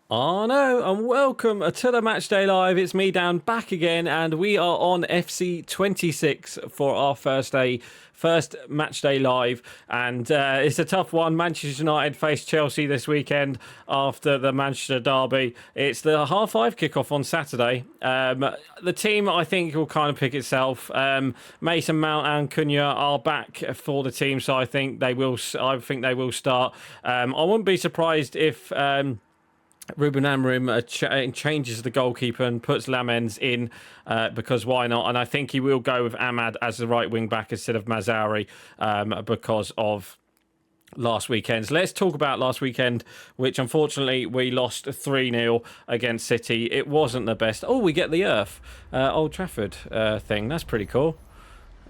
Oh no, and welcome to the Matchday Live. It's me, Dan, back again, and we are on FC26 for our first Matchday Live. And it's a tough one. Manchester United face Chelsea this weekend after the Manchester derby. It's the 5:30 kickoff on Saturday. The team, I think, will kind of pick itself. Mason Mount and Cunha are back for the team, so I think they will. I think they will start. I wouldn't be surprised if. Ruben Amorim changes the goalkeeper and puts Lamens in because why not? And I think he will go with Ahmad as the right wing back instead of Mazzari because of last weekend. So let's talk about last weekend, which unfortunately we lost 3-0 against City. It wasn't the best. Oh, we get the Old Trafford thing. That's pretty cool.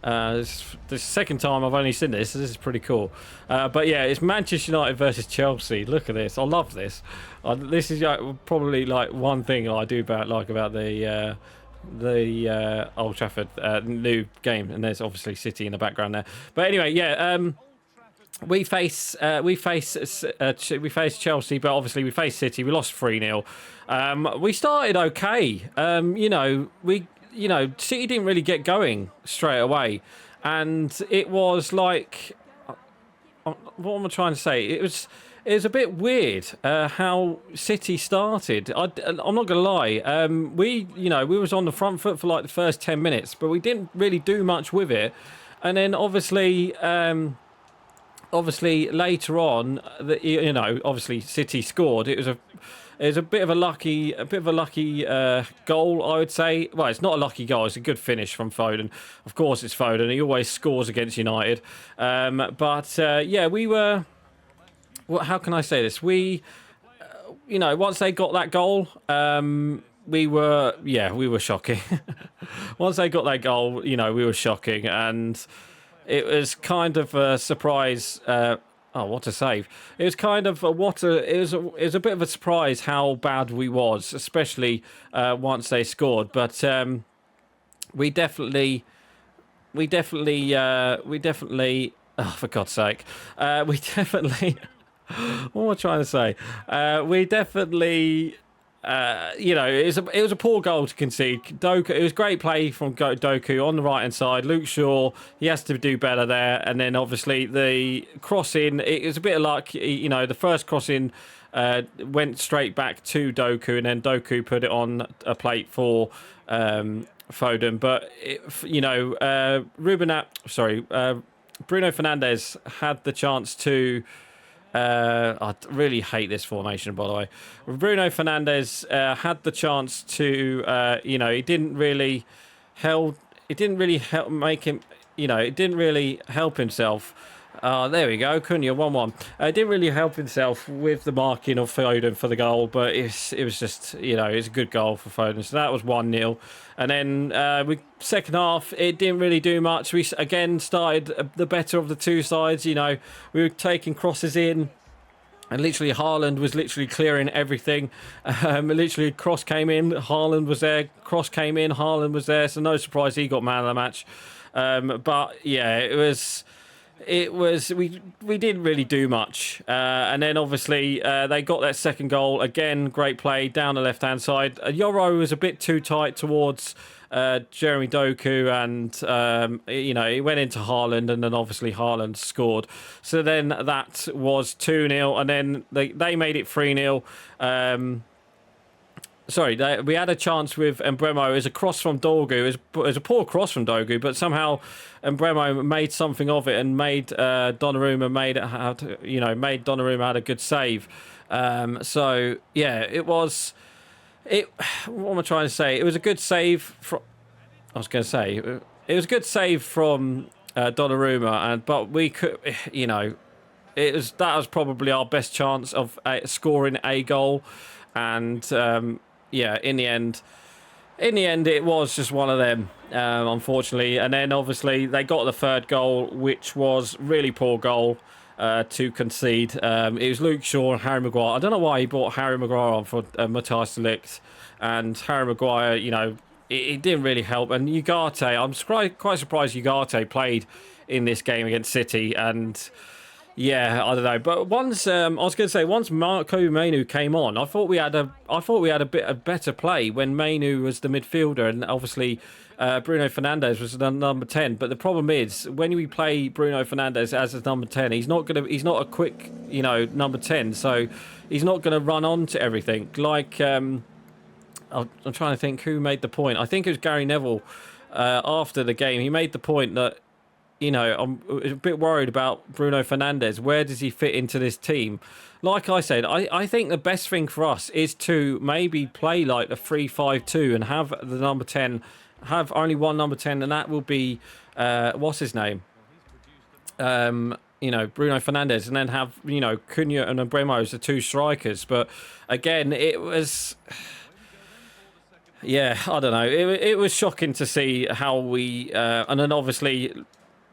This is the second time I've only seen this. This is pretty cool. But yeah, it's Manchester United versus Chelsea. Look at this. I love this. This is probably like one thing I do about the Old Trafford new game, and there's obviously City in the background there. But anyway, yeah. We face Chelsea, but obviously we face City. We lost 3-0. We started okay. City didn't really get going straight away, and it was like, what am I trying to say? It was a bit weird how City started. I'm not gonna lie. We was on the front foot for like the first 10 minutes, but we didn't really do much with it, and then obviously later on, obviously City scored. It was a bit of a lucky goal, I would say. Well, it's not a lucky goal. It's a good finish from Foden. Of course, it's Foden. He always scores against United. We were. How can I say this? We, once they got that goal, we were shocking. Once they got that goal, we were shocking, and it was kind of a surprise. What a save! It was kind of it was a bit of a surprise how bad we was, especially once they scored. But we definitely. Oh, for God's sake! We definitely. What am I trying to say? We definitely. It was a poor goal to concede. Doku, it was great play from Doku on the right hand side. Luke Shaw, he has to do better there. And then obviously the crossing, it was a bit of luck. The first crossing went straight back to Doku, and then Doku put it on a plate for Foden. But Bruno Fernandes had the chance to. I really hate this formation, by the way. Bruno Fernandes had the chance to, it didn't really help make him, it didn't really help himself. There we go, Cunha 1-1. It didn't really help himself with the marking of Foden for the goal, but it was just, it's a good goal for Foden. So that was 1-0. And then second half, it didn't really do much. We again started the better of the two sides. We were taking crosses in. And literally, Haaland was literally clearing everything. Literally, cross came in, Haaland was there. Cross came in, Haaland was there. So no surprise he got man of the match. But yeah, it was. We didn't really do much, and then obviously they got that second goal again. Great play down the left hand side. Yoro was a bit too tight towards Jeremy Doku, and he went into Haaland, and then obviously Haaland scored. So then that was 2-0, and then they made it 3-0. We had a chance with Embremo. It was a cross from Dorgu. It was a poor cross from Dorgu, but somehow Embremo made something of it and made Donnarumma made Donnarumma had a good save. It was. What am I trying to say? It was a good save from. I was going to say it was a good save from Donnarumma, but we could, that was probably our best chance of scoring a goal, and. In the end, it was just one of them, unfortunately. And then, obviously, they got the third goal, which was really poor goal to concede. It was Luke Shaw and Harry Maguire. I don't know why he brought Harry Maguire on for Matthias de Ligt. And Harry Maguire, it didn't really help. And Ugarte, I'm quite surprised Ugarte played in this game against City. And Yeah, I don't know, but once I was going to say once Marco Mainu came on, I thought we had a bit of better play when Mainu was the midfielder, and obviously Bruno Fernandes was the number 10. But the problem is when we play Bruno Fernandes as a number 10, he's not a quick number 10, so he's not gonna run on to everything. Like I'm trying to think who made the point. I think it was Gary Neville after the game. He made the point that, I'm a bit worried about Bruno Fernandes. Where does he fit into this team? Like I said, I think the best thing for us is to maybe play like a 3-5-2 and have the number 10, have only one number 10, and that will be, what's his name? Bruno Fernandes, and then have, Cunha and Embremo as the two strikers. But again, it was... Yeah, I don't know. It was shocking to see how we... and then obviously...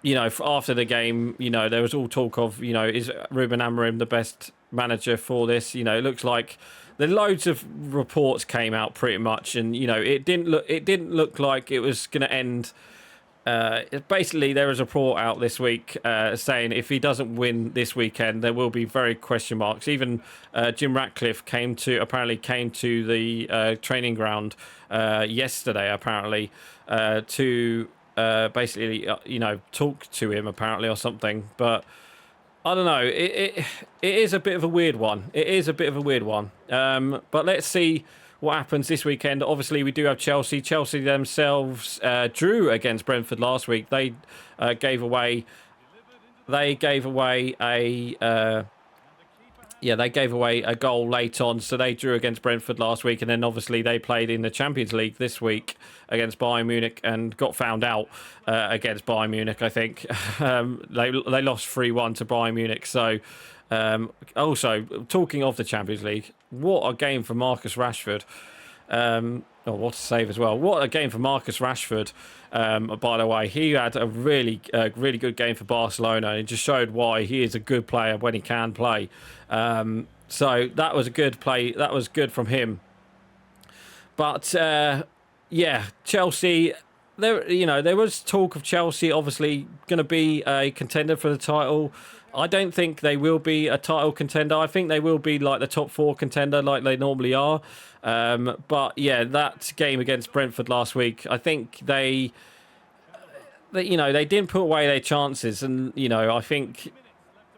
after the game, there was all talk of, is Ruben Amorim the best manager for this? It looks like the loads of reports came out pretty much, and it didn't look like it was going to end. Basically, there was a report out this week saying if he doesn't win this weekend, there will be very question marks. Even Jim Ratcliffe apparently came to the training ground yesterday, apparently, to basically talk to him apparently or something. But I don't know, it is a bit of a weird one. But let's see what happens this weekend. Obviously we do have Chelsea themselves drew against Brentford last week. They gave away a goal late on, so they drew against Brentford last week, and then obviously they played in the Champions League this week against Bayern Munich and got found out against Bayern Munich, I think. They lost 3-1 to Bayern Munich. So also, talking of the Champions League, what a game for Marcus Rashford. What a save as well. What a game for Marcus Rashford. By the way, he had a really good game for Barcelona, and it just showed why he is a good player when he can play. So that was a good play. That was good from him. But Chelsea. There was talk of Chelsea obviously going to be a contender for the title. I don't think they will be a title contender. I think they will be like the top 4 contender like they normally are. But yeah, that game against Brentford last week, I think they didn't put away their chances, and I think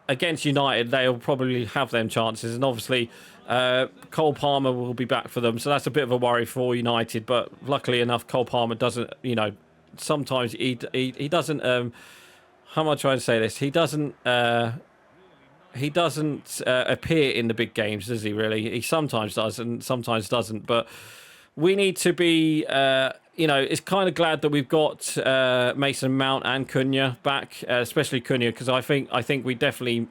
against United they'll probably have them chances, and obviously Cole Palmer will be back for them, so that's a bit of a worry for United. But luckily enough, Cole Palmer doesn't, sometimes he doesn't. How am I trying to say this? He doesn't appear in the big games, does he? Really, he sometimes does and sometimes doesn't. But we need to be, it's kind of glad that we've got Mason Mount and Cunha back, especially Cunha, because I think we definitely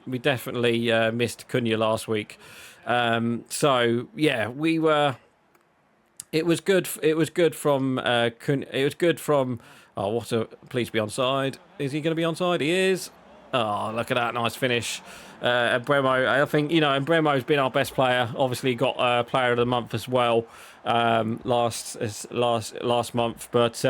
missed Cunha last week. So yeah, we were. It was good. It was good from Cunha. It was good from. Oh, please be onside. Is he going to be onside? He is. Oh, look at that nice finish. Embremo, I think, Embremo's been our best player. Obviously got player of the month as well last month. But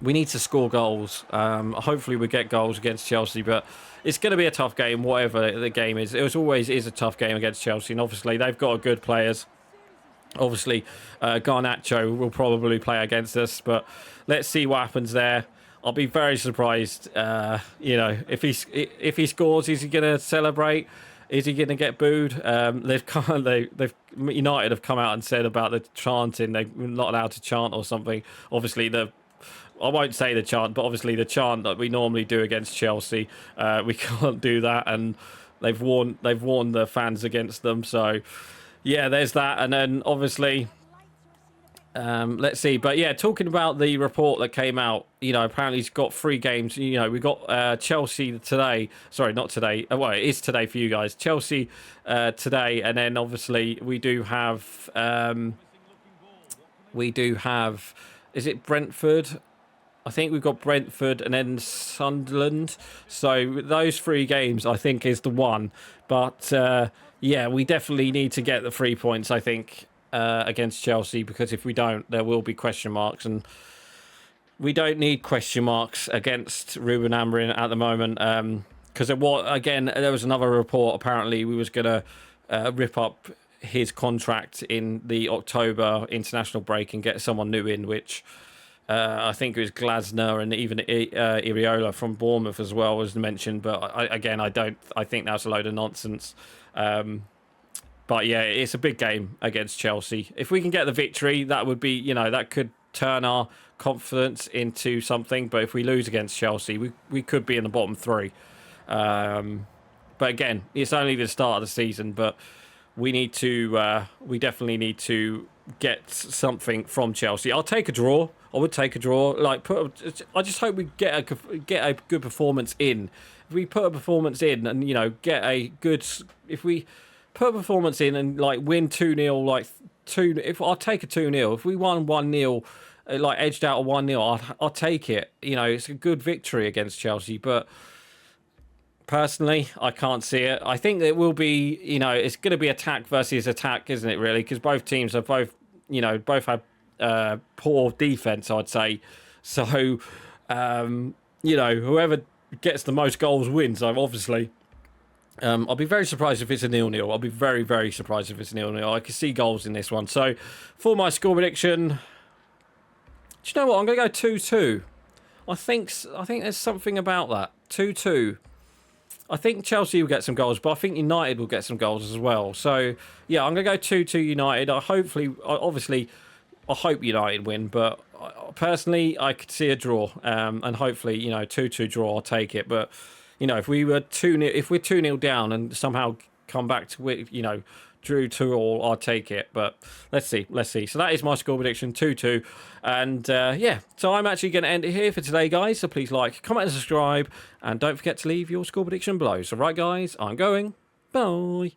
we need to score goals. Hopefully we get goals against Chelsea. But it's going to be a tough game, whatever the game is. It always is a tough game against Chelsea. And obviously they've got good players. Obviously, Garnacho will probably play against us, but let's see what happens there. I'll be very surprised. If he scores, is he going to celebrate? Is he going to get booed? United have come out and said about the chanting. They're not allowed to chant or something. Obviously, I won't say the chant, but obviously the chant that we normally do against Chelsea, we can't do that, and they've warned the fans against them. So. Yeah, there's that, and then obviously, let's see. But yeah, talking about the report that came out, apparently he's got 3 games. We got Chelsea today. Sorry, not today. Well, it is today for you guys. Chelsea today, and then obviously we do have. Is it Brentford? I think we've got Brentford and then Sunderland. So those 3 games, I think, is the one. But. Yeah, we definitely need to get the 3 points, I think, against Chelsea, because if we don't, there will be question marks, and we don't need question marks against Ruben Amorim at the moment. Because again, there was another report. Apparently, we was gonna rip up his contract in the October international break and get someone new in, which I think it was Glasner and even Iriola from Bournemouth as well was mentioned. But I think that's a load of nonsense. But yeah, it's a big game against Chelsea. If we can get the victory, that would be, that could turn our confidence into something. But if we lose against Chelsea, we could be in the bottom three. But again, it's only the start of the season. But we definitely need to get something from Chelsea. I'll take a draw. I would take a draw. I just hope we get a good performance in. If we put a performance in, and if we put a performance in and win 2-0, if I'll take a 2-0. If we won 1-0, edged out a 1-0, I'll take it. It's a good victory against Chelsea, but personally, I can't see it. I think it will be, it's going to be attack versus attack, isn't it, really? Because both teams are both have poor defense, I'd say. So, whoever gets the most goals wins, obviously. I'll be very surprised if it's a 0-0. I'll be very, very surprised if it's a 0-0. I can see goals in this one. So, for my score prediction, do you know what? I'm going to go 2-2. I think there's something about that. 2-2. I think Chelsea will get some goals, but I think United will get some goals as well. So, yeah, I'm going to go 2-2 United. I hope United win, but personally, I could see a draw. And hopefully, 2-2 draw, I'll take it. But, if we're 2-0 down and somehow come back to, drew 2-2, I'll take it. But let's see. So that is my score prediction, 2-2. And so I'm actually going to end it here for today, guys. So please like, comment, and subscribe. And don't forget to leave your score prediction below. So right, guys, I'm going. Bye.